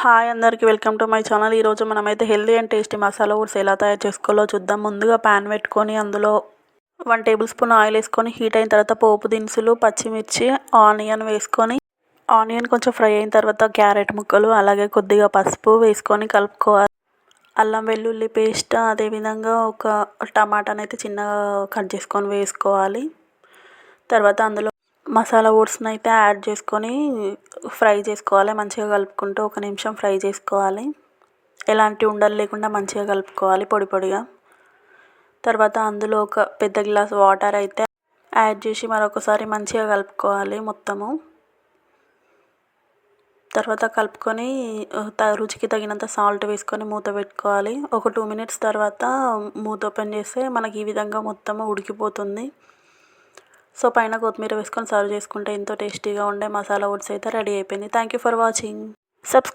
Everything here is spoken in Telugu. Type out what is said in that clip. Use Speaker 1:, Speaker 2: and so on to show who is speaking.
Speaker 1: హాయ్ అందరికీ వెల్కమ్ టు మై ఛానల్. ఈరోజు మనమైతే healthy and tasty masala oats ఎలా తయారు చేసుకోవాలో చూద్దాం. ముందుగా ప్యాన్ పెట్టుకొని అందులో 1 టేబుల్ స్పూన్ ఆయిల్ వేసుకొని హీట్ అయిన తర్వాత పోపు దినుసులు, పచ్చిమిర్చి, ఆనియన్ వేసుకొని ఆనియన్ కొంచెం ఫ్రై అయిన తర్వాత క్యారెట్ ముక్కలు అలాగే కొద్దిగా పసుపు వేసుకొని కలుపుకోవాలి. అల్లం వెల్లుల్లి పేస్ట్, అదేవిధంగా ఒక టమాటాని అయితే చిన్నగా కట్ చేసుకొని వేసుకోవాలి. తర్వాత అందులో మసాలా ఓట్స్ని అయితే యాడ్ చేసుకొని ఫ్రై చేసుకోవాలి. మంచిగా కలుపుకుంటూ 1 నిమిషం ఫ్రై చేసుకోవాలి. ఎలాంటి ఉండలు లేకుండా మంచిగా కలుపుకోవాలి పొడిగా. తర్వాత అందులో ఒక పెద్ద గ్లాస్ వాటర్ అయితే యాడ్ చేసి మరొకసారి మంచిగా కలుపుకోవాలి మొత్తము. తర్వాత కలుపుకొని రుచికి తగినంత సాల్ట్ వేసుకొని మూత పెట్టుకోవాలి. ఒక 2 మినిట్స్ తర్వాత మూత ఓపెన్ చేస్తే మనకి ఈ విధంగా మొత్తము ఉడికిపోతుంది. సో పైన కొత్తిమీర వేసుకొని సర్వ్ చేసుకుంటే ఎంతో టేస్టీగా ఉండే మసాలా ఓట్స్ అయితే రెడీ అయిపోయింది. Thank you for watching. Subscribe.